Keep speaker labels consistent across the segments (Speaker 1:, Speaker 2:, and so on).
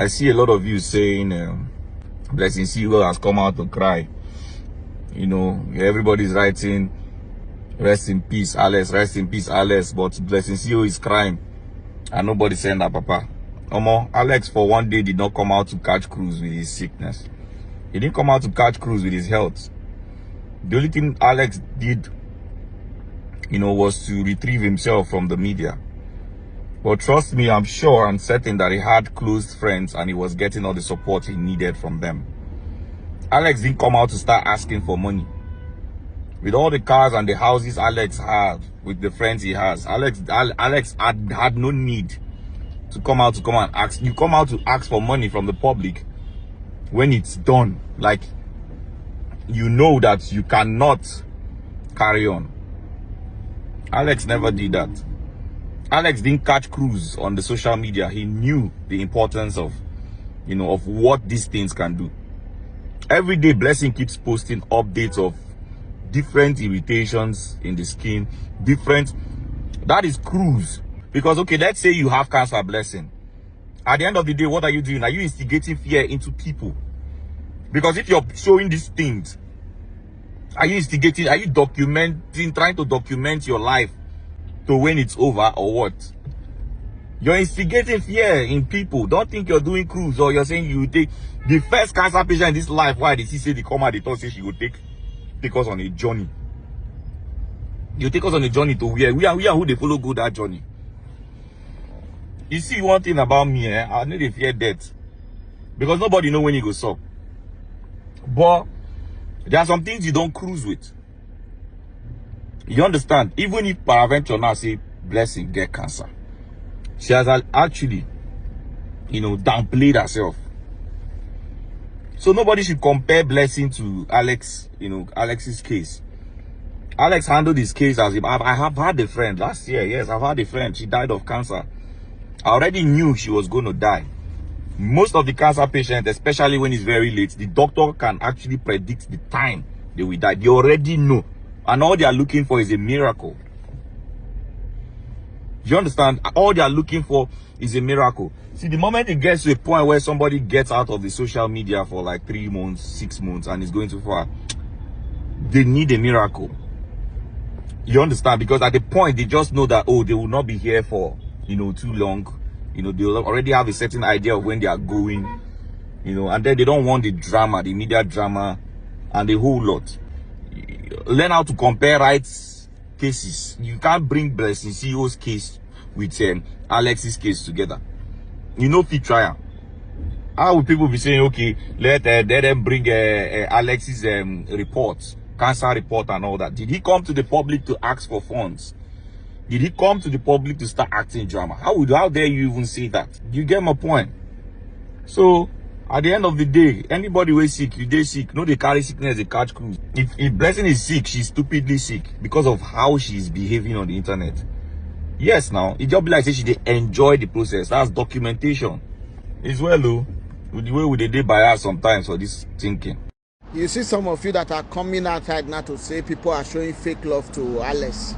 Speaker 1: I see a lot of you saying Blessing CEO has come out to cry. You know, everybody's writing, rest in peace, Alex, rest in peace, Alex. But Blessing CEO is crying. And nobody saying that, Papa. Omo, Alex for one day did not come out to catch cruise with his sickness. He didn't come out to catch cruise with his health. The only thing Alex did, you know, was to retrieve himself from the media. But trust me, I'm sure and certain that he had close friends and he was getting all the support he needed from them. Alex didn't come out to start asking for money. With all the cars and the houses Alex had, with the friends he has, Alex had no need to come out and ask. You come out to ask for money from the public when it's done. Like, you know that you cannot carry on. Alex never did that. Alex didn't catch cruise on the social media. He knew the importance of, you know, of what these things can do. Every day, Blessing keeps posting updates of different irritations in the skin, that is cruise. Because, okay, let's say you have cancer, Blessing. At the end of the day, what are you doing? Are you instigating fear into people? Because if you're showing these things, are you documenting, trying to document your life to when it's over, or what? You're instigating fear in people. Don't think you're doing cruise, or you're saying you take the first cancer patient in this life. Why did she say they come out, they thought say she would take us on a journey? You take us on a journey to where? We are who they follow go that journey. You see, one thing about me, I need to fear death. Because nobody know when you go suck. But there are some things you don't cruise with. You understand? Even if peradventure now say Blessing get cancer, she has actually, you know, downplayed herself. So nobody should compare Blessing to Alex, you know, Alex's case. Alex handled his case as if I have had a friend last year. Yes, I've had a friend. She died of cancer. I already knew she was going to die. Most of the cancer patients, especially when it's very late, the doctor can actually predict the time they will die. They already know. And all they are looking for is a miracle. You understand? All they are looking for is a miracle. See, the moment it gets to a point where somebody gets out of the social media for like 3 months, 6 months, and is going too far, they need a miracle. You understand? Because at the point, they just know that, oh, they will not be here for, you know, too long. You know, they already have a certain idea of when they are going, you know, and then they don't want the drama, the media drama, and the whole lot. Learn how to compare rights cases. You can't bring Blessing CEO's case with Alex's case together. You know, fit trial. How would people be saying, okay, let them bring Alex's report, cancer report and all that? Did he come to the public to ask for funds? Did he come to the public to start acting drama? How dare you even say that? You get my point? So, at the end of the day, anybody who is sick, you dey sick. No, they carry sickness, they catch cruise. If Blessing is sick, she's stupidly sick because of how she's behaving on the internet. Yes, now, it just be like say she dey enjoy the process. That's documentation. It's well, though. With the way we dey bias sometimes for this thinking.
Speaker 2: You see some of you that are coming outside now to say people are showing fake love to Alex.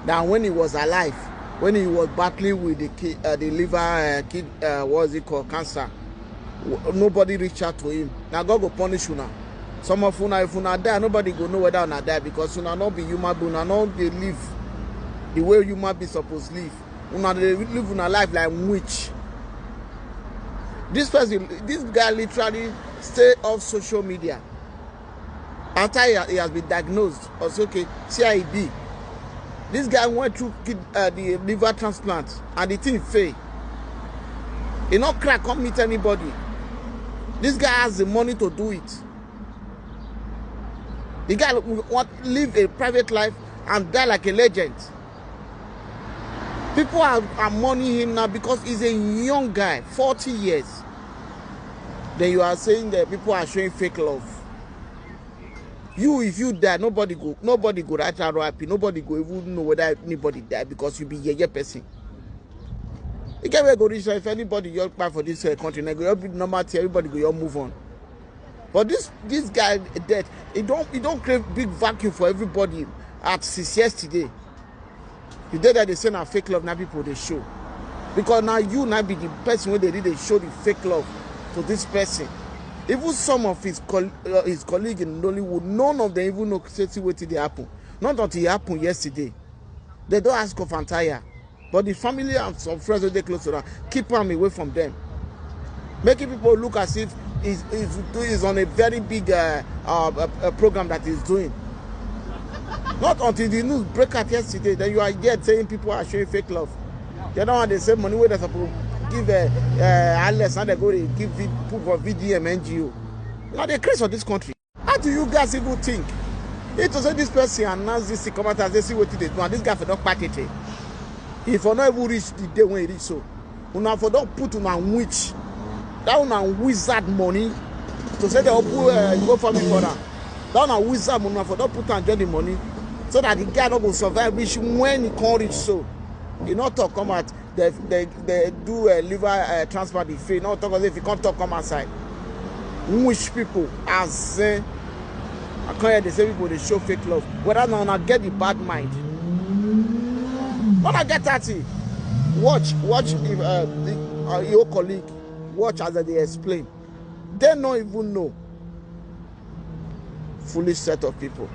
Speaker 2: Now, when he was alive, when he was battling with the liver what's it called, cancer, nobody reached out to him. Now God go punish you now. Some of you, if you die, nobody go know whether you die, because you not be human being, you not they live the way human be supposed to live. You not they live in a life like witch. This guy literally stay off social media after he has been diagnosed. Also, okay, CID. This guy went through the liver transplant and the thing failed. He not crack, can't meet anybody. This guy has the money to do it. The guy want to live a private life and die like a legend. People are mourning him now because he's a young guy, 40 years. Then you are saying that people are showing fake love. You, if you die, nobody go write out happy. Nobody go even know whether anybody died because you be a person. You can't go reach if anybody you apply for this country, now go be normal. Everybody go move on. But this guy dead. It don't create big vacuum for everybody. At since yesterday, the day that they send a fake love, now people they show, because now you now be the person where they show the fake love to this person. Even some of his colleagues in Nollywood, none of them even know what did happen. Not until it happened yesterday. They don't ask of Antaya. But the family and some friends who they close to them, keep them away from them. Making people look as if he's on a very big program that he's doing. Not until the news break out yesterday, then you are yet saying people are showing fake love. They don't want the same money where they're supposed to give Alex and they go to give people for VDM NGO. Now they crazy for this country. How do you guys even think? It was this person announced this comment as they see what they do, and this guy for not pack it. If you not even reach the day when it reach so, you not for don't put on witch, that on wizard money to say they will put go for me for that. That on wizard money for don't put on join the money, so that the guy not go survive reach when he can't reach so. You not talk come out. They do liver transplant if you not talk as if you can't talk come outside. Which people as I can't hear they say people they show fake love. Whether not get the bad mind. When I get 30, watch if your colleague watch as they explain. They don't even know. Foolish set of people.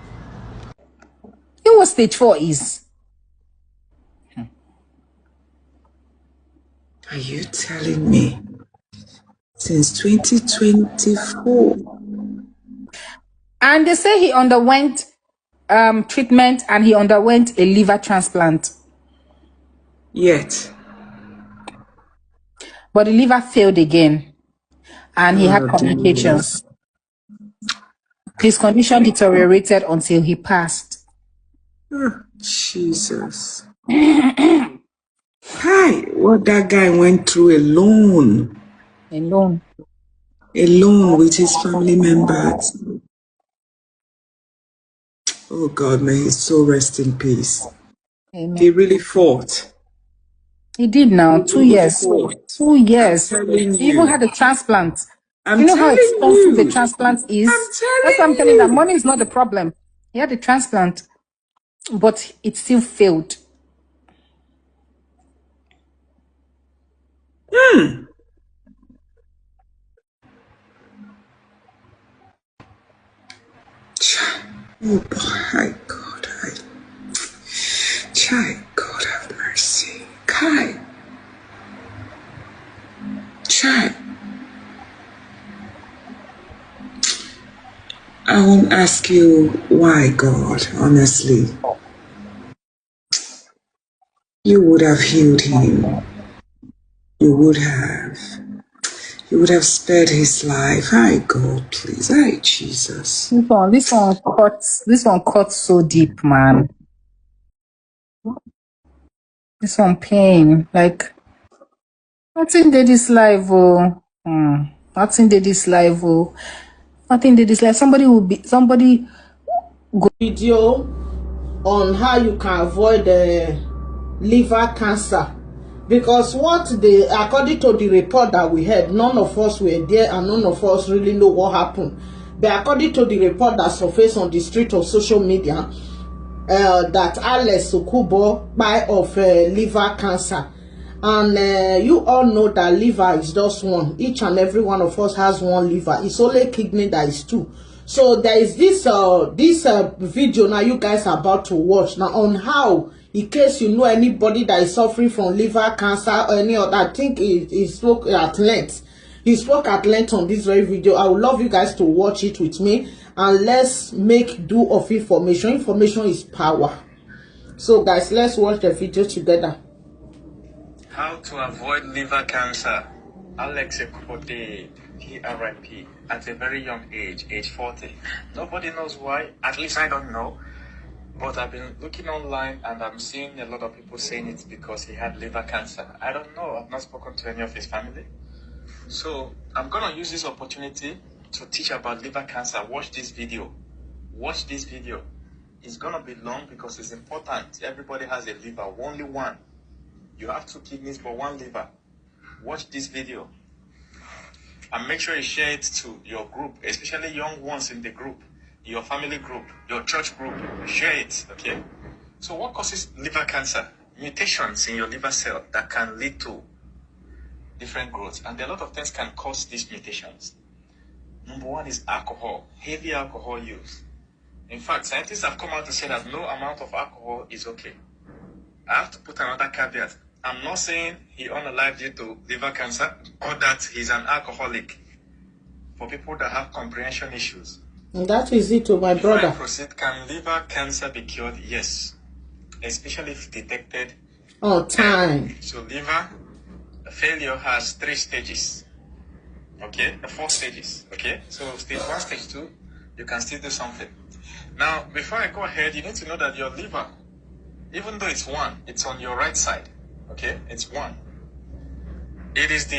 Speaker 3: You know what stage 4 is?
Speaker 4: Are you telling me? Since 2024.
Speaker 3: And they say he underwent treatment and he underwent a liver transplant.
Speaker 4: Yet.
Speaker 3: But the liver failed again. And he had complications. His condition deteriorated until he passed.
Speaker 4: Oh, Jesus. Hi, what that guy went through alone.
Speaker 3: Alone
Speaker 4: With his family members. Oh God, may his soul rest in peace.
Speaker 3: Amen.
Speaker 4: He really fought.
Speaker 3: He did now. 2 years.
Speaker 4: Fought.
Speaker 3: 2 years.
Speaker 4: I'm telling
Speaker 3: He even
Speaker 4: you.
Speaker 3: had a transplant.
Speaker 4: I'm
Speaker 3: You know how
Speaker 4: telling
Speaker 3: expensive
Speaker 4: you.
Speaker 3: the transplant is?
Speaker 4: I'm
Speaker 3: That's why I'm telling you that money is not the problem. He had a transplant, but it still failed.
Speaker 4: Oh my God, God have mercy. Kai. Chai. I won't ask you why, God, honestly. You would have healed him. You would have. You would have spared his life. Hi, God, please. Hi, Jesus.
Speaker 3: This one cuts so deep, man. This one pain. Like, nothing did this live, oh. Nothing did this live, oh. Nothing did this live. Somebody go
Speaker 5: video on how you can avoid liver cancer, because according to the report that we had, none of us were there and none of us really know what happened, but according to the report that surfaced on the street of social media, that Alex Okubo died of liver cancer. And you all know that liver is just one. Each and every one of us has one liver. It's only kidney that is two. So there is this video now you guys are about to watch now on how, in case you know anybody that is suffering from liver cancer or any other. I think he spoke at length. He spoke at length on this very video. I would love you guys to watch it with me, and let's make do of information. Information is power. So guys, let's watch the video together.
Speaker 6: How to avoid liver cancer. Alex Ekote, PRIP, at a very young age 40. Nobody knows why, at least I don't know. But I've been looking online and I'm seeing a lot of people saying it's because he had liver cancer. I don't know, I've not spoken to any of his family. So I'm gonna use this opportunity to teach about liver cancer. Watch this video. Watch this video. It's gonna be long because it's important. Everybody has a liver, only one. You have 2 kidneys but 1 liver. Watch this video. And make sure you share it to your group, especially young ones in the group, your family group, your church group. Share it, okay? So what causes liver cancer? Mutations in your liver cell that can lead to different growths, and a lot of things can cause these mutations. Number one is alcohol, heavy alcohol use. In fact, scientists have come out to say that no amount of alcohol is okay. I have to put another caveat. I'm not saying he unalived due to liver cancer or that he's an alcoholic. For people that have comprehension issues.
Speaker 5: And that is it to my brother.
Speaker 6: Before I proceed, can liver cancer be cured? Yes. Especially if detected
Speaker 5: on time.
Speaker 6: So liver failure has 3 stages. Okay, the 4 stages. Okay, so stage 1, stage 2, you can still do something. Now, before I go ahead, you need to know that your liver, even though it's 1, it's on your right side. Okay, it's 1. It is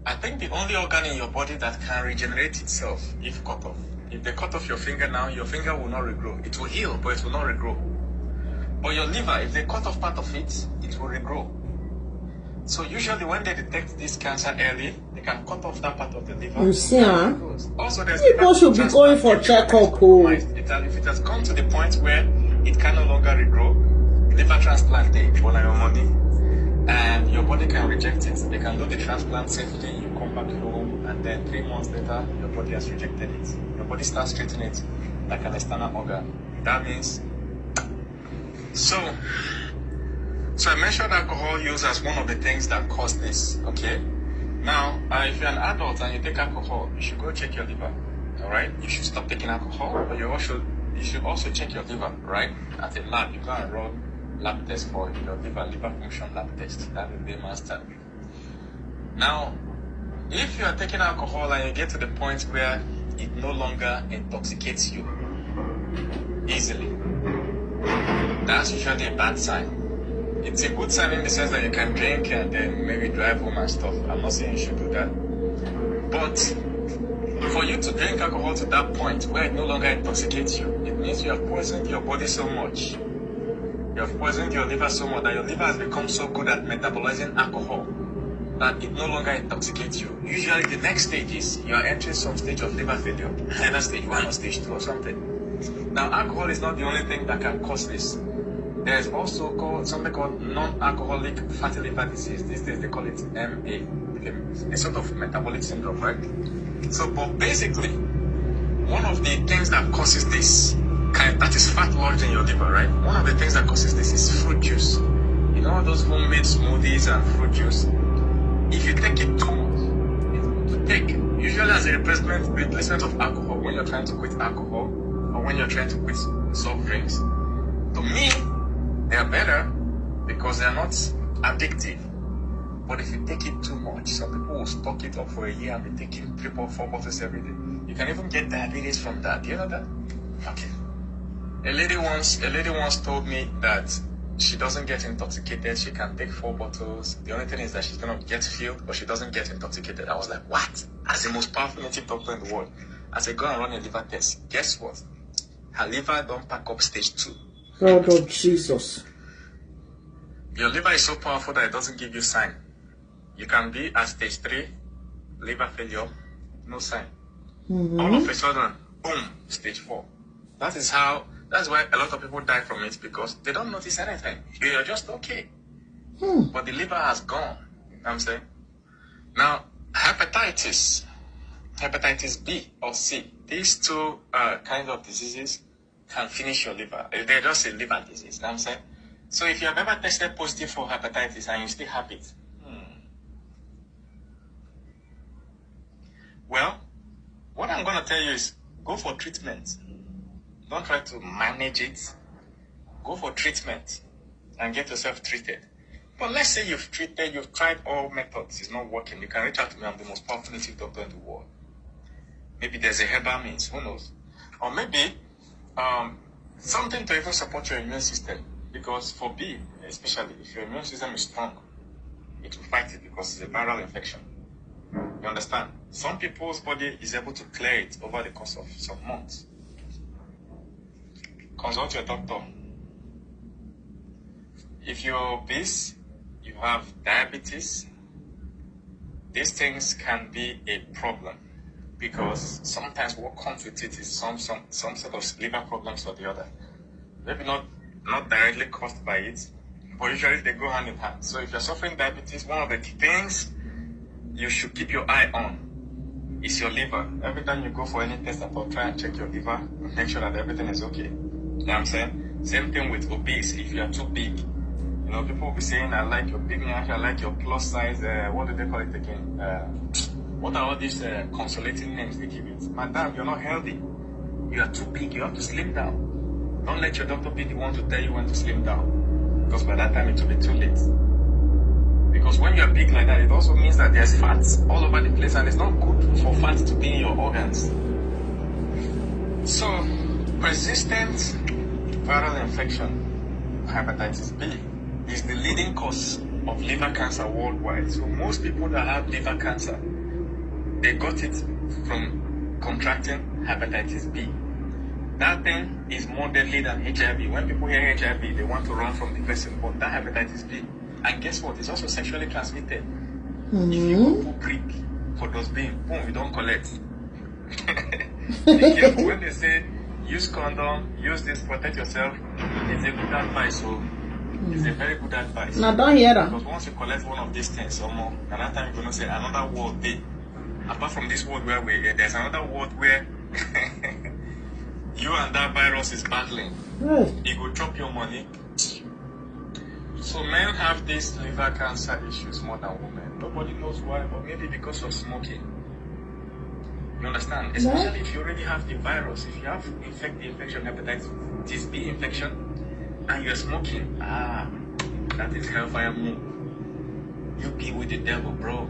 Speaker 6: I think the only organ in your body that can regenerate itself if cut off. If they cut off your finger now, your finger will not regrow. It will heal, but it will not regrow. But your liver, if they cut off part of it, it will regrow. So usually when they detect this cancer early, they can cut off that part of the liver.
Speaker 5: You see, huh?
Speaker 6: Also, there's
Speaker 5: people should be going for checkup.
Speaker 6: If it has come to the point where it can no longer regrow, liver transplant, they will your money, and your body can reject it. They can do the transplant safely, you come back home, and then 3 months later, your body has rejected it. Your body starts treating it like an external organ. That means, so I mentioned alcohol use as one of the things that cause this, okay? Now, if you're an adult and you take alcohol, you should go check your liver, all right? You should stop taking alcohol, but you should also check your liver, right? At a lab, you go and run lab test for your liver function lab test. That will be master. Now, if you are taking alcohol and you get to the point where it no longer intoxicates you easily, that's usually a bad sign. It's a good sign in the sense that you can drink and then maybe drive home and stuff. I'm not saying you should do that. But for you to drink alcohol to that point where it no longer intoxicates you, it means you have poisoned your body so much. You have poisoned your liver so much that your liver has become so good at metabolizing alcohol that it no longer intoxicates you. Usually the next stage is you are entering some stage of liver failure, either stage 1 or stage 2 or something. Now, alcohol is not the only thing that can cause this. There's also something called non-alcoholic fatty liver disease. These days they call it MA, a sort of metabolic syndrome, right? So, but basically, one of the things that causes this, that is fat lodged in your liver, right? One of the things that causes this is fruit juice. You know those homemade smoothies and fruit juice? If you take it too much, it's good to take. Usually as a replacement of alcohol, when you're trying to quit alcohol, or when you're trying to quit soft drinks, to me, they are better because they are not addictive. But if you take it too much, some people will stock it up for a year and be taking 3 or 4 bottles every day. You can even get diabetes from that. Do you know that? Okay. A lady once told me that she doesn't get intoxicated. She can take 4 bottles. The only thing is that she's gonna get filled, but she doesn't get intoxicated. I was like, what? As the most powerful native doctor in the world, I said, go and run a liver test. Guess what? Her liver don't pack up stage 2.
Speaker 5: Lord of Jesus.
Speaker 6: Your liver is so powerful that it doesn't give you sign. You can be at stage 3, liver failure, no sign. All of a sudden, boom, stage 4. That's why a lot of people die from it, because they don't notice anything. You're just okay. But the liver has gone. You know what I'm saying? Now, hepatitis B or C, these 2 kinds of diseases can finish your liver. They're just a liver disease, you know what I'm saying? So if you have ever tested positive for hepatitis and you still have it, well, what I'm going to tell you is go for treatment. Don't try to manage it. Go for treatment and get yourself treated. But let's say you've tried all methods, it's not working. You can reach out to me. I'm the most powerful native doctor in the world. Maybe there's a herbal means, who knows? Or maybe something to even support your immune system. Because for B, especially, if your immune system is strong, it will fight it because it's a viral infection. You understand? Some people's body is able to clear it over the course of some months. Consult your doctor. If you're obese, you have diabetes, these things can be a problem. Because sometimes what comes with it is some sort of liver problems or the other. Maybe not directly caused by it, but usually they go hand in hand. So if you're suffering diabetes, one of the things you should keep your eye on is your liver. Every time you go for any test at all, try and check your liver and make sure that everything is okay. You know what I'm saying? Same thing with obese. If you are too big, you know, people will be saying, I like your big neck, I like your plus size, what do they call it again? What are all these consolating names they give it? Madam, you're not healthy. You are too big, you have to slim down. Don't let your doctor be the one to tell you when to slim down, because by that time it will be too late. Because when you are big like that, it also means that there's fat all over the place, and it's not good for fat to be in your organs. So, persistent viral infection, hepatitis B, is the leading cause of liver cancer worldwide. So most people that have liver cancer, they got it from contracting hepatitis B. That thing is more deadly than HIV. When people hear HIV, they want to run from the person, but that hepatitis B, and guess what? It's also sexually transmitted. If you go for prick for those being, boom, you don't collect. Be careful when they say use condom, use this, protect yourself. It's a good advice. So it's a very good advice.
Speaker 5: Now don't hear that.
Speaker 6: Because once you collect one of these things or more, another time you're gonna say another world day. Apart from this world where there's another world where you and that virus is battling. It will chop your money. So men have these liver cancer issues more than women. Nobody knows why, but maybe because of smoking. You understand? Especially if you already have the virus. If you have the infection, hepatitis B infection, and you're smoking, that is hellfire move. You be with the devil, bro.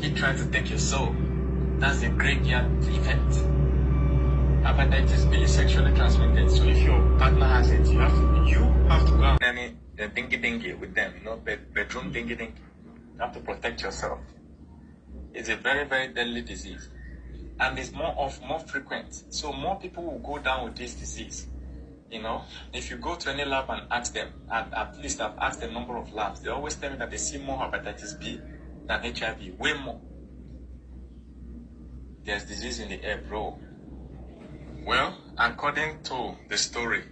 Speaker 6: He tried to take your soul. That's a graveyard event. Hepatitis B is sexually transmitted, so if your partner has it, you have to go out any dingy with them, you know, bedroom dingy. You have to protect yourself. It's a very, very deadly disease, and it's more frequent. So more people will go down with this disease. You know, if you go to any lab and ask them, at least I've asked a number of labs, they always tell me that they see more hepatitis B than HIV, way more. There's disease in the air, bro. Well, according to the story,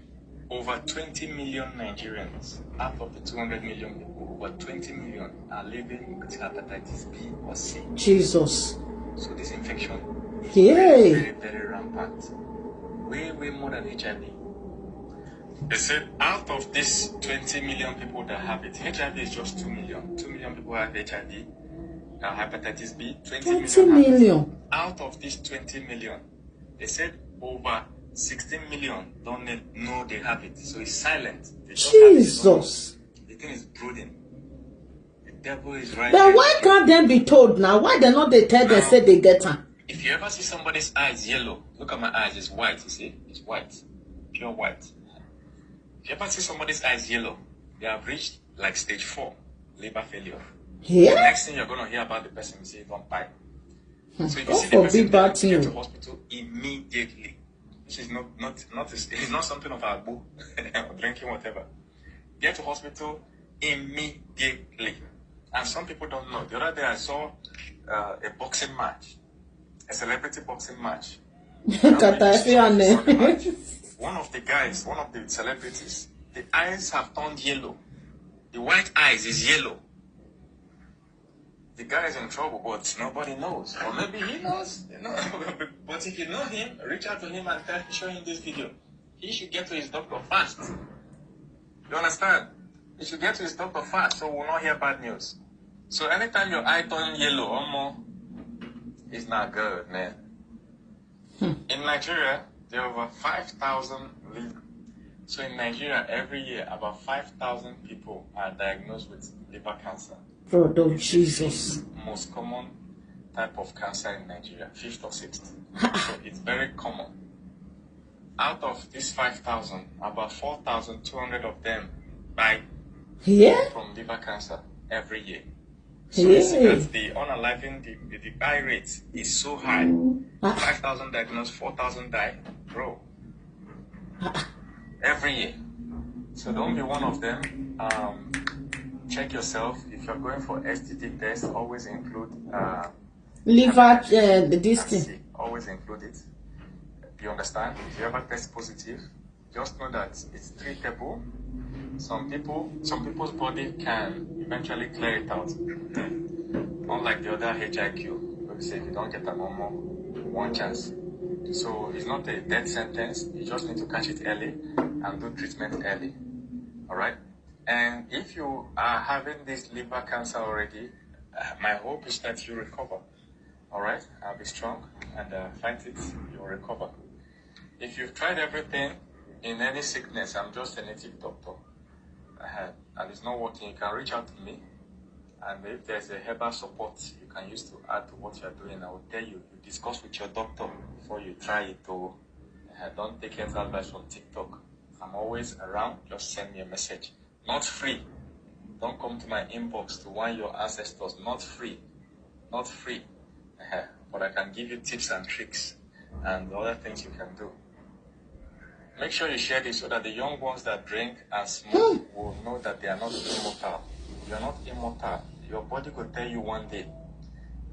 Speaker 6: over 20 million Nigerians, out of the 200 million people, over 20 million are living with hepatitis B or C.
Speaker 5: Jesus.
Speaker 6: So this infection is
Speaker 5: Yay.
Speaker 6: very, very rampant. Way, way more than HIV. They said out of these 20 million people that have it, HIV is just 2 million. 2 million people have HIV. Now hepatitis B, 20 million. Out of these 20 million, they said over 16 million don't know they have it. So it's silent. They just
Speaker 5: Jesus.
Speaker 6: Have it. The thing is brooding. The devil is right.
Speaker 5: Then why can't they be told now? Why they not they tell they say they get her?
Speaker 6: If you ever see somebody's eyes yellow, look at my eyes, it's white, you see? It's white. Pure white. If you ever see somebody's eyes yellow, they have reached like stage 4 liver failure.
Speaker 5: Yeah.
Speaker 6: The next thing you're gonna hear about the person is a vampire. So if you
Speaker 5: Go
Speaker 6: see the
Speaker 5: for
Speaker 6: person,
Speaker 5: big bad
Speaker 6: get to
Speaker 5: thing.
Speaker 6: hospital immediately. Which is it's not something of a boo or drinking whatever. Get to hospital immediately. And some people don't know. The other day I saw a boxing match, a celebrity boxing match. One of the guys, one of the celebrities, the eyes have turned yellow. The white eyes is yellow. The guy is in trouble, but nobody knows. Or maybe he knows, you know. But if you know him, reach out to him and show him this video. He should get to his doctor fast. You understand? He should get to his doctor fast, so we'll not hear bad news. So anytime your eye turns yellow or more, it's not good, man. In Nigeria, there are over 5,000 liver. So in Nigeria, every year, about 5,000 people are diagnosed with liver cancer.
Speaker 5: Lord of Jesus.
Speaker 6: Most common type of cancer in Nigeria, 5th or 6th. So it's very common. Out of these 5,000, about 4,200 of them die from liver cancer every year. So you see that the unaliving, the die rate is so high. 5,000 diagnosed, 4,000 die, bro. Every year. So don't be one of them. Check yourself. If you're going for STD test, always include
Speaker 5: liver this thing.
Speaker 6: Always include it. You understand? If you ever test positive, just know that it's treatable. Some people's body can eventually clear it out. unlike the other HIQ, we say if you don't get a normal, one chance. So it's not a death sentence. You just need to catch it early and do treatment early. All right. And if you are having this liver cancer already, my hope is that you recover. All right. I'll be strong and fight it. You'll recover. If you've tried everything in any sickness, I'm just a native doctor, and it's not working, you can reach out to me. And if there's a herbal support you can use to add to what you're doing, I will tell you. You discuss with your doctor before you try it. Or don't take health advice from TikTok. I'm always around. Just send me a message. Not free. Don't come to my inbox to whine your ancestors. Not free. Not free. But I can give you tips and tricks and other things you can do. Make sure you share this so that the young ones that drink and smoke will know that they are not immortal. You're not immortal. Your body could tell you one day.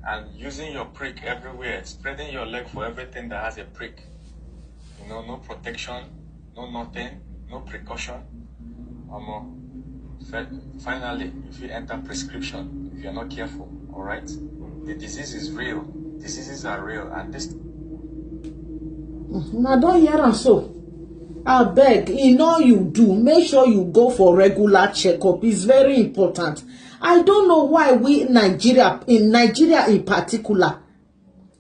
Speaker 6: And using your prick everywhere, spreading your leg for everything that has a prick. You know, no protection, no nothing, no precaution. Finally, if you enter prescription, if you're not careful, all right? The disease is real. Diseases are real, and this.
Speaker 5: Now don't hear am so. I beg, in all you do, make sure you go for regular checkup. It's very important. I don't know why we in Nigeria in particular,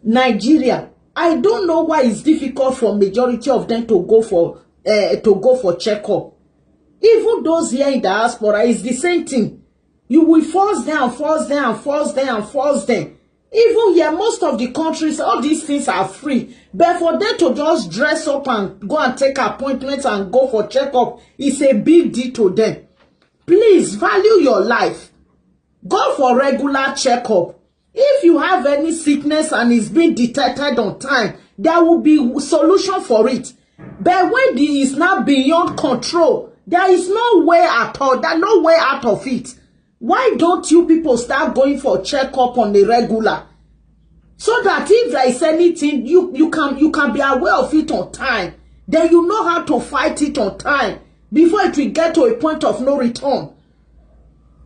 Speaker 5: I don't know why it's difficult for majority of them to go for checkup. Even those here in diaspora, it's the same thing. You will force them. Even here, most of the countries, all these things are free. But for them to just dress up and go and take appointments and go for checkup, it's a big deal to them. Please value your life. Go for regular checkup. If you have any sickness and it's been detected on time, there will be solution for it. But when this is now beyond control, there is no way at all. There's no way out of it. Why don't you people start going for checkup on the regular? So that if there is anything, you can be aware of it on time. Then you know how to fight it on time before it will get to a point of no return.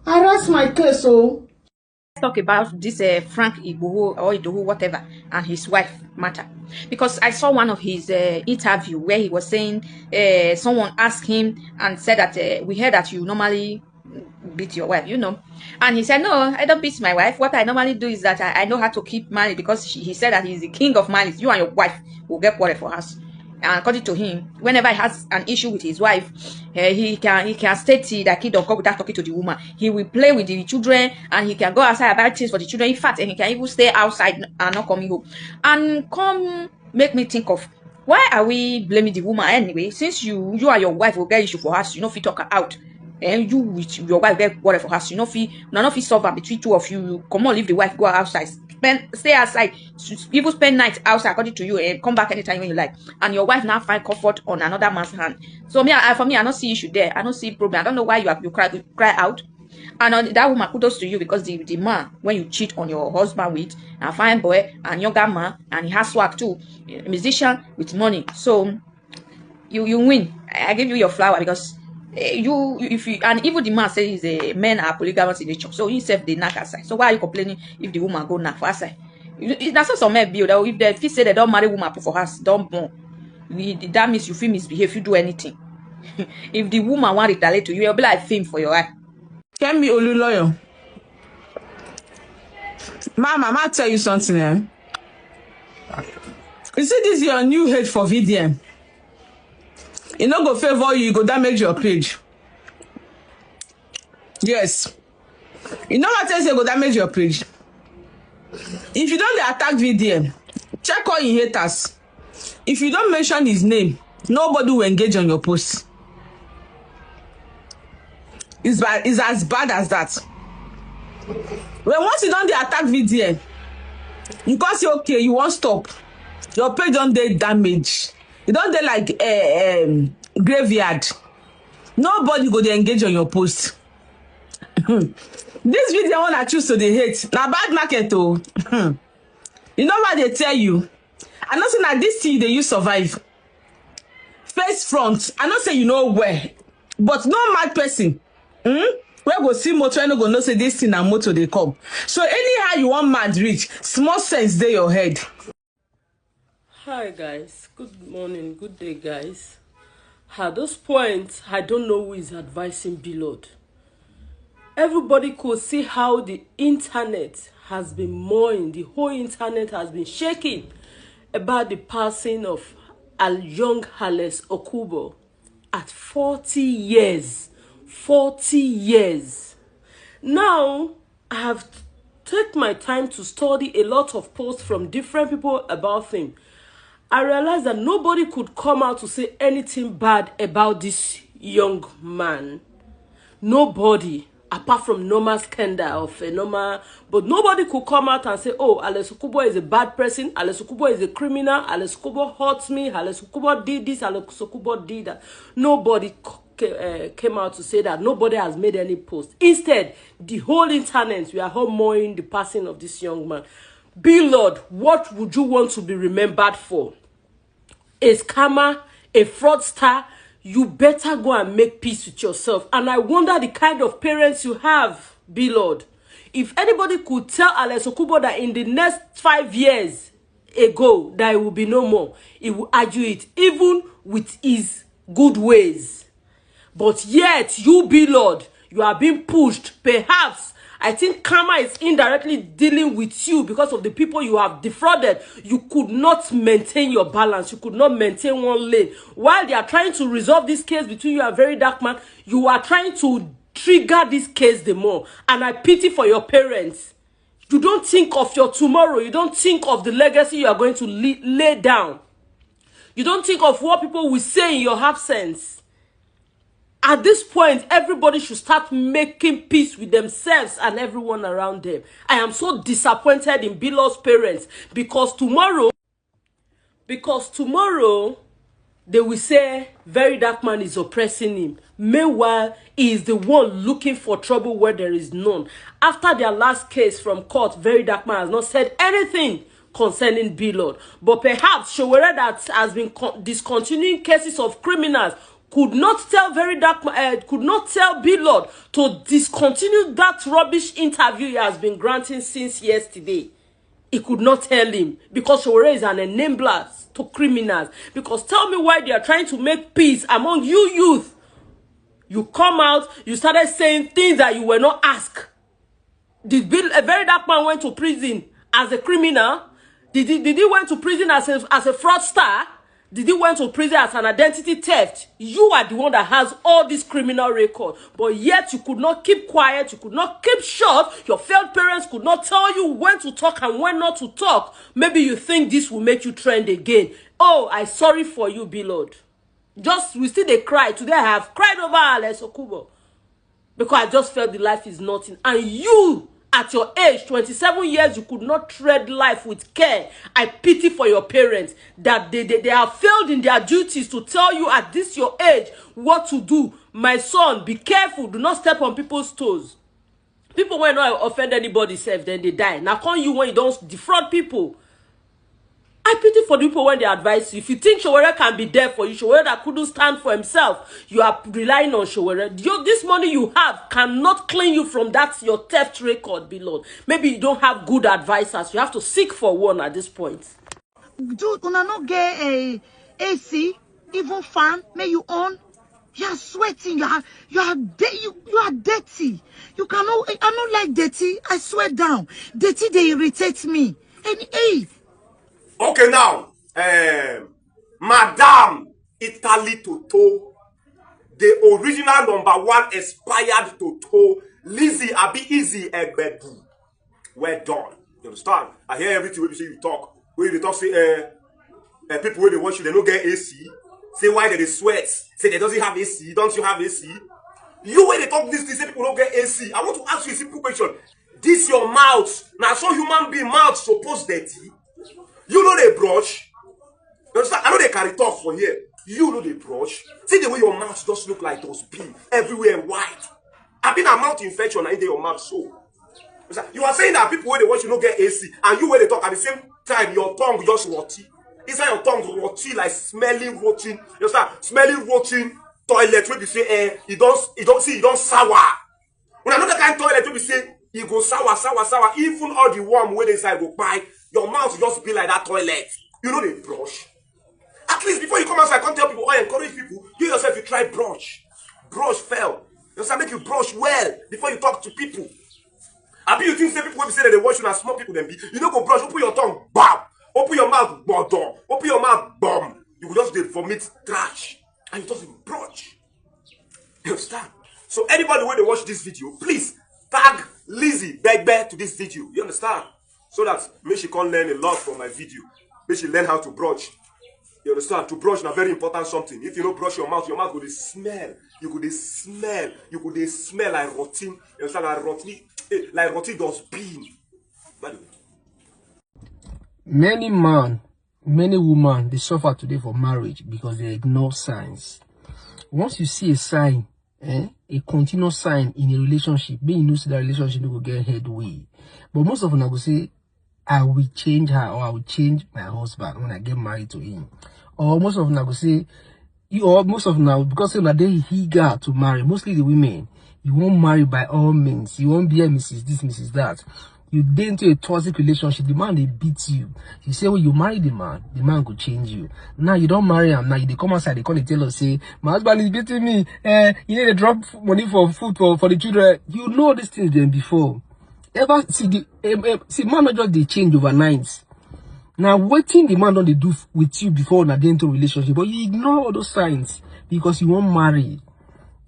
Speaker 5: I rest my case, so.
Speaker 7: Let's talk about this Frank Igboho or Idowu, whatever, and his wife matter. Because I saw one of his interview where he was saying someone asked him and said that we heard that you normally beat your wife, you know. And he said, no, I don't beat my wife. What I normally do is that I know how to keep money, because he said that he's the king of malice. You and your wife will get quarrel for us. And according to him, whenever he has an issue with his wife, he can state that he don't come without talking to the woman. He will play with the children, and he can go outside and buy things for the children. In fact, and he can even stay outside and not coming home. And come make me think of, why are we blaming the woman anyway? Since you and your wife will get issue for us, you know, if you talk her out. And you with your wife get whatever for us, you know, if you solve between two of you, you come on, leave the wife, go outside, stay outside, even spend night outside according to you, and come back anytime when you like. And your wife now find comfort on another man's hand. So for me, I don't see issue there. I don't see problem. I don't know why you cry out. And that woman, kudos to you, because the man, when you cheat on your husband with a fine boy and younger man, and he has swag too, a musician with money, so you win. I give you your flower, because if you and even the man says men are polygamous in nature, so he self they knock aside. So why are you complaining if the woman go knock for aside? That's not some men build. If they say they don't marry woman for us, don't born. That means you feel misbehave if you do anything. If the woman want to retaliate to you, you'll be like film for your eye.
Speaker 8: Tell me, Oluloyo. Mama, tell you something. You see this your new hate for VDM. It not go favor you, go damage your page. Yes. You know what I say, go damage your page. If you don't attack VDM, check all your haters. If you don't mention his name, nobody will engage on your post. It's as bad as that. When once you don't attack VDM, you can't say okay, you won't stop. Your page don't dey damage. You don't dey like graveyard. Nobody go dey engage on your post. This video one I choose to dey hate. Now bad market oh. You know what they tell you? I know say na this thing they use survive. Face front. I know say you know where, but no mad person. Where go see motor, no go know say this thing and motor they come. So anyhow you want mad reach, small sense dey your head.
Speaker 9: Hi guys, good morning, good day guys. At this point, I don't know who is advising Beloved. Everybody could see how the internet has been mourning, the whole internet has been shaking about the passing of a young Alex Okubo at 40 years. 40 years. Now, I have taken my time to study a lot of posts from different people about him. I realized that nobody could come out to say anything bad about this young man. Nobody, apart from normal scandal of a normal, but nobody could come out and say, oh, Alex Okubo is a bad person, Alex Okubo is a criminal, Alex Okubo hurts me, Alex Okubo did this, Alex Okubo did that. Nobody came out to say that. Nobody has made any post. Instead, the whole internet, we are all mourning the passing of this young man. Beloved, what would you want to be remembered for? A scammer, a fraudster? You better go and make peace with yourself. And I wonder the kind of parents you have, Beloved. If anybody could tell Alex Okubo that in the next 5 years ago that it will be no more, he will argue it, even with his good ways. But yet, you, Beloved, you are being pushed. Perhaps, I think karma is indirectly dealing with you because of the people you have defrauded. You could not maintain your balance. You could not maintain one lane. While they are trying to resolve this case between you and Very Dark Man, you are trying to trigger this case the more. And I pity for your parents. You don't think of your tomorrow. You don't think of the legacy you are going to lay down. You don't think of what people will say in your absence. At this point, everybody should start making peace with themselves and everyone around them. I am so disappointed in Beloved's parents because tomorrow, they will say Very Dark Man is oppressing him. Meanwhile, he is the one looking for trouble where there is none. After their last case from court, Very Dark Man has not said anything concerning Beloved. But perhaps Showere that has been discontinuing cases of criminals could not tell Beloved to discontinue that rubbish interview he has been granting since yesterday. He could not tell him because Showere is an enabler to criminals. Because tell me why they are trying to make peace among you youth. You come out, you started saying things that you were not asked. Did a Very Dark Man went to prison as a criminal? Did he went to prison as a fraudster? Did he went to prison as an identity theft? You are the one that has all this criminal record. But yet you could not keep quiet. You could not keep short. Your failed parents could not tell you when to talk and when not to talk. Maybe you think this will make you trend again. Oh, I'm sorry for you, Beloved. We still they cry. Today I have cried over Alex Okubo. Because I just felt the life is nothing. And you, at your age, 27 years, you could not tread life with care. I pity for your parents that they have failed in their duties to tell you at this your age what to do. My son, be careful. Do not step on people's toes. People when not offend anybody, self, then they die. Now call you when you don't defraud people. I pity for the people when they advise you. If you think Showere can be there for you, Showere that couldn't stand for himself, you are relying on Showere. This money you have cannot clean you from that your theft record, Beloved. Maybe you don't have good advisors. You have to seek for one at this point.
Speaker 10: Dude, una not get a AC, even fan, may you on. You are sweating. You are dirty. You cannot. I don't like dirty. I sweat down. Dirty they irritate me. And hey.
Speaker 11: Okay, now, Madame Italy Toto, the original #1 expired Toto, Lizzie Abi Easy Egbedu. Well done. You understand? I hear everything when you say you talk. When you talk, say, people when they watch you, they don't get AC. Say why they sweat. Say they doesn't have AC. Don't you have AC? You when they talk this, they say people don't get AC. I want to ask you a simple question. This your mouth. Now, so human being mouth supposed dirty. You know they brush. You understand? I know they carry talk for here. You know they brush. See the way your mouth just look like those bees everywhere white. I've been a mouth infection and in your mouth so. You are saying that people when they watch you don't get AC and you when they talk at the same time your tongue just rotty. Inside your tongue rotty like smelling rotten. You understand? Smelling rotten toilet when you say you don't sour. When another kind toilet will be say, you go sour, sour, sour. Even all the warm way inside go by, your mouth just be like that toilet. You know they brush. At least before you come outside, come tell people, I encourage people, you yourself, you try brush. Brush fell. You know, make you brush well before you talk to people. I be you think say people will be say that they wash you and small people then be. You don't go brush, open your tongue, bam. Open your mouth, bottom. Open your mouth, bomb. You will just vomit trash. And you just brush. You understand? So anybody when they watch this video, please tag Lizzie Begbe to this video. You understand? So that maybe she can learn a lot from my video. Maybe she learn how to brush. You understand? To brush is very important something. If you don't brush your mouth go dey smell. You go dey smell. You go dey smell like rotten. You understand? Like rotten dustbin. By the way.
Speaker 12: Many men, many women, they suffer today for marriage because they ignore signs. Once you see a sign, a continuous sign in a relationship, then you know that relationship will get headway. But most of them will say, I will change her or I will change my husband when I get married to him. Or most of them will say, most of them, because they're eager to marry, mostly the women, you won't marry by all means. You won't be a Mrs. this, Mrs. that. You get into a toxic relationship, the man, they beat you. You say, well, you marry the man could change you. Now you don't marry him. Now they come outside, they call the tell us, say, my husband is beating me. You need to drop money for food for the children. You know these things then before. Ever see see man not just they change overnight. Now waiting the man don't they do with you before na into relationship, but you ignore all those signs because you won't marry.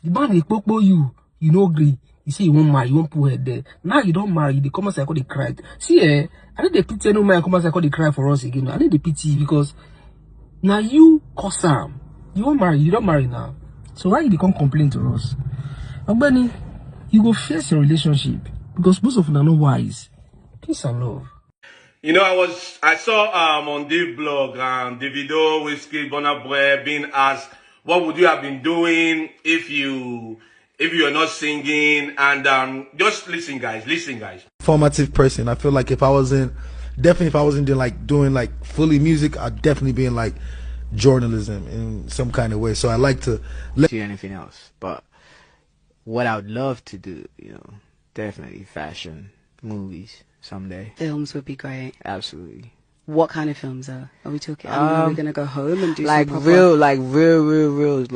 Speaker 12: The man they popo you no agree. You say you won't marry, you won't put her there. Now you don't marry, they come outside, they cry. See, I need the pity no man come outside, they cry for us again. I need the pity because now you cause them. You won't marry, you don't marry now. So why you come complain to us? And Benny, you go face your relationship because most of them are not wise. Peace and love.
Speaker 1: You know, I saw on Dave blog Davido, Whiskey, Burna Boy being asked, what would you have been doing if you are not singing? And just listen, guys.
Speaker 13: Formative person. I feel like if I wasn't doing like fully music, I'd definitely be in like journalism in some kind of way. So I like to
Speaker 14: do anything else, but what I would love to do, you know, definitely fashion, movies someday.
Speaker 15: Films would be great.
Speaker 14: Absolutely.
Speaker 15: What kind of films are we talking? Are we gonna go home and do
Speaker 14: like
Speaker 15: some proper...
Speaker 14: real like movies?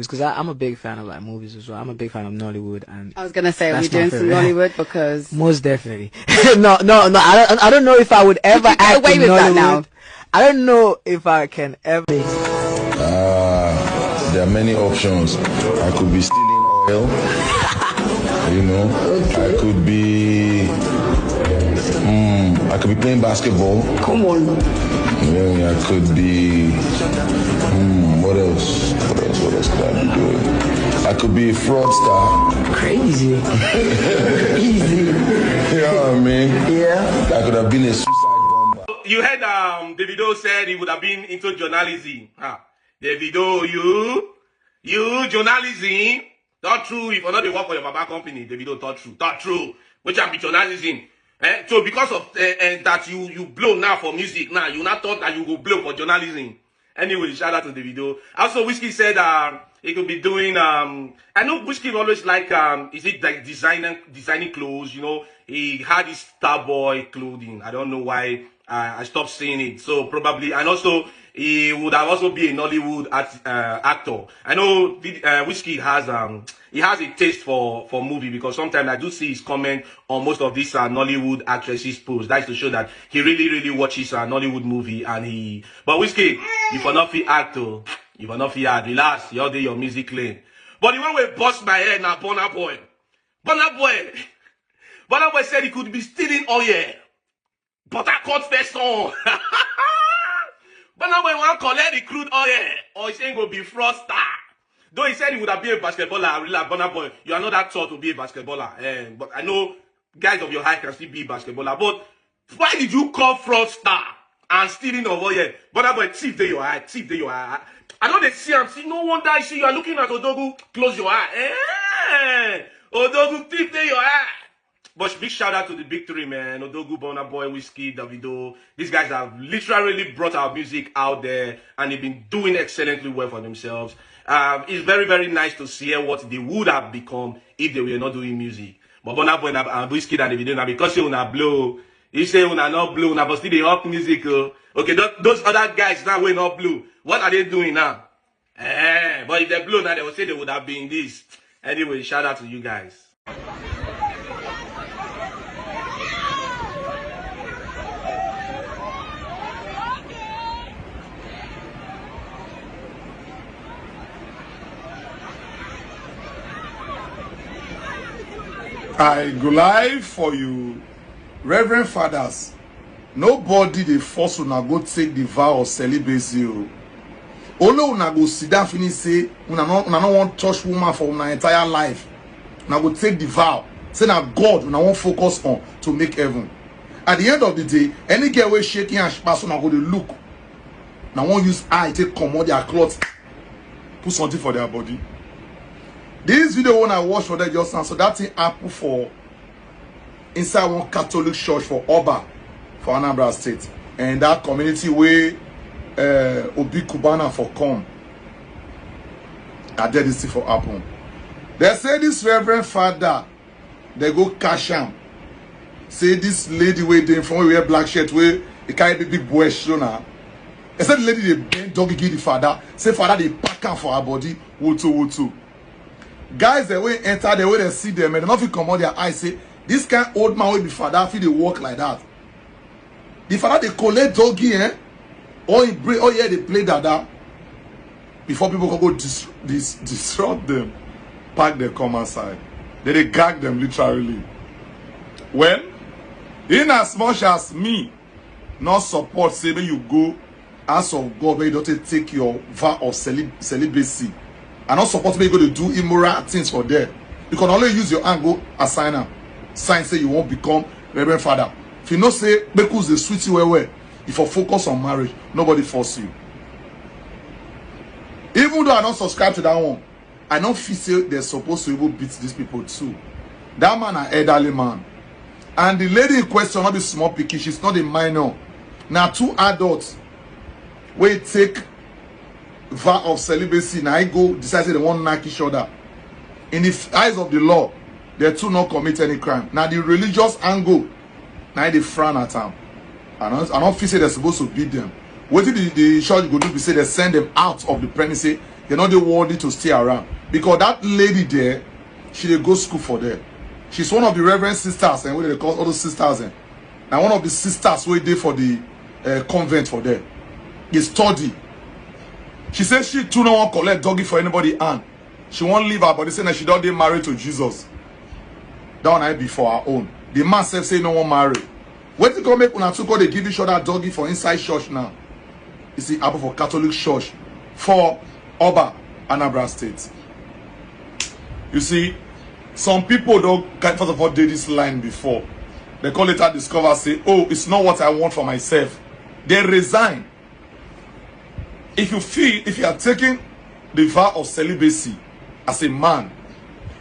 Speaker 14: Because I'm a big fan of like movies as well. I'm a big fan of Nollywood, and
Speaker 15: I was gonna say, are we doing some Nollywood? Because
Speaker 14: most definitely. no. I don't know if I would ever act
Speaker 15: away
Speaker 14: in
Speaker 15: with
Speaker 14: Nollywood.
Speaker 15: that now.
Speaker 14: I don't know if I can ever.
Speaker 16: There are many options. I could be stealing oil. You know, okay. I could be playing basketball.
Speaker 15: Come on.
Speaker 16: Yeah, I could be. What else could I be doing? I could be a fraudster.
Speaker 14: Crazy. Easy.
Speaker 16: You know what I mean?
Speaker 14: Yeah.
Speaker 16: I could have been a suicide bomber.
Speaker 1: You heard Davido said he would have been into journalism. Davido, you journalism. Not true. If you're not the work for your Baba company, Davido, not true. Which can be journalism. So because of that you blow now for music, now you not thought that you will blow for journalism. Anyway, shout out to Davido. Also, Whiskey said he could be doing I know Whiskey always like is it like designing clothes, you know? He had his Starboy clothing. I don't know why I stopped seeing it. So probably, and also he would have also be a Nollywood actor. I know Whiskey has he has a taste for movie, because sometimes I do see his comment on most of these Nollywood actresses posts. That's to show that he really watches Nollywood movie. And but Whiskey, you for not feel actor, you for not feel act. Relax, you all do your music lane. But the one way bust my head now, Burna Boy said he could be stealing oil. But I caught first on. Burna Boy want to collect the crude oil, or he saying go be fraudster. Though he said he would have been a basketballer, really, Burna Boy, you are not that taught to be a basketballer. But I know guys of your height can still be a basketballer. But why did you call fraudster and stealing of oil? Burna Boy, thief there your eye, I know they see him. See, no wonder I see you are looking at Odogu. Close your eye. Odogu, thief there your eye.
Speaker 11: But big shout out to the big three, man. Odogu, Burna Boy, Whiskey, Davido. These guys have literally brought our music out there and they've been doing excellently well for themselves. It's very, very nice to see what they would have become if they were not doing music. But Burna Boy and Whiskey and Davido, now because you una blow, you say una not blow, now but still they up music. Okay, those other guys now we're not blue. What are they doing now? But if they blow now, they will say they would have been this. Anyway, shout out to you guys.
Speaker 17: I go live for you, Reverend Fathers. Nobody they force una go take the vow of celibacy. Only una go sit down finish say una no want touch woman for una entire life. Una go take the vow. Say na God una want focus on to make heaven. At the end of the day, any girl way shaking and pass una go to look. Now won't use eye take commode their clothes, put something for their body. This video when I watch for that just now, so that thing happen for inside one Catholic church for Oba, for Anambra State, and that community where Obi Kubana for come. I did this thing for happen. They say this Reverend Father, they go cash him. Say this lady waiting from where we wear black shirt where it carry big boy show now. They said the lady they bend doggy give the father. Say father they pack him for her body. Woto. Guys, the way enter, the way they see them, and they not feel come on their eyes. Say this kind of old man will be father, feel they walk like that. The father they collect doggy, or he bring, oh yeah, they play dada. Before people can go disrupt them, pack their common side. Then they gag them literally. Well, in as much as me not support, say when you go ask of God, when you don't take your vow of celibacy. I not support me go to do immoral things for them. You can only use your hand go assign them. Sign say you won't become Reverend Father. If you not say because they sweet you well, if you focus on marriage, nobody force you. Even though I don't subscribe to that one, I don't feel say they're supposed to even beat these people too. That man an elderly man. And the lady in question not be small picky, she's not a minor. Now two adults will take vow of celibacy. Now I go decide they want to knock each other. In the eyes of the law, they two not commit any crime. Now the religious angle, now they frown at them. I don't feel say they're supposed to beat them. What did the church go do? Be say they send them out of the premises. They're not worthy to stay around because that lady there, she dey go school for there. She's one of the reverend sisters, and what they call all those sisters. And one of the sisters who did for the convent for there. They study. She says she too no want collect doggy for anybody hand. She won't leave her body saying that she don't get married to Jesus. That one I be for her own. The man self say no one marry. What you gonna make una two go they give each other doggy for inside church now? You see, happen for Catholic church for Oba, Anambra State. You see, some people don't first of all did this line before. They call it a discover, say, oh, it's not what I want for myself. They resign. If you are taking the vow of celibacy as a man,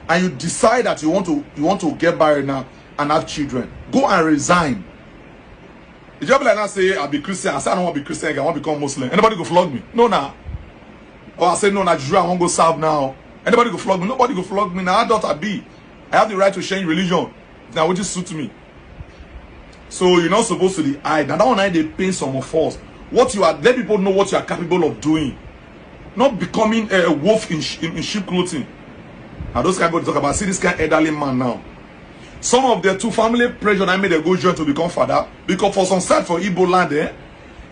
Speaker 17: and you decide that you want to get married now and have children, go and resign. The job like that say I'll be Christian. I say I don't want to be Christian again, I want to become Muslim. Anybody go flog me? No, nah. Or I say no, nah, Jew, I want to go serve now. Anybody go flog me? Nobody go flog me. Now I daughter be. I have the right to change religion. Now which suit me. So you're not supposed to hide. Now that one they pain some of us. What you are, let people know what you are capable of doing. Not becoming a wolf in sheep clothing. And those kind of talk about, see this kind of elderly man now. Some of their two family pressure I made them go join to become father. Because for some side for Igbo land,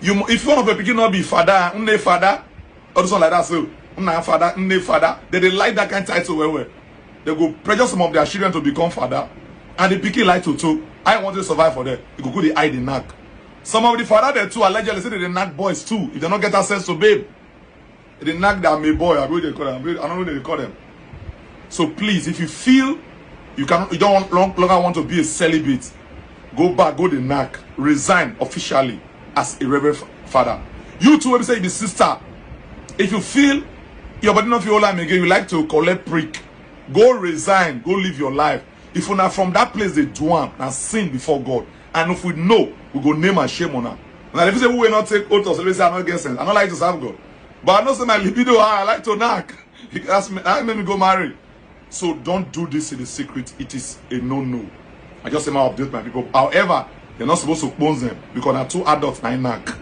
Speaker 17: if one of the people not be father, father, or something like that, so father, they like that kind of title well. They go pressure some of their children to become father, and the picky like to too. I want to survive for them. You go the eye the knack. Some of the father there too allegedly say they knack boys too. If they don't get access to babe, they knack that may boy. I don't know what they call them. So please, if you feel you don't longer want to be a celibate, go back, go the knack, resign officially as a reverend father. You too, when say the sister, if you feel your body not feel alive again, you like to collect prick, go resign, go live your life. If we're not from that place, they do and sin before God. And if we know, we go name and shame on her. Now, if you say we will not take oath or say I'm not against sense, I don't like to serve God. But I know say my libido, I like to knock. That made me go marry. So don't do this in the secret. It is a no-no. I just say my update my people. However, you're not supposed to expose them because they're two adults, 9 knock.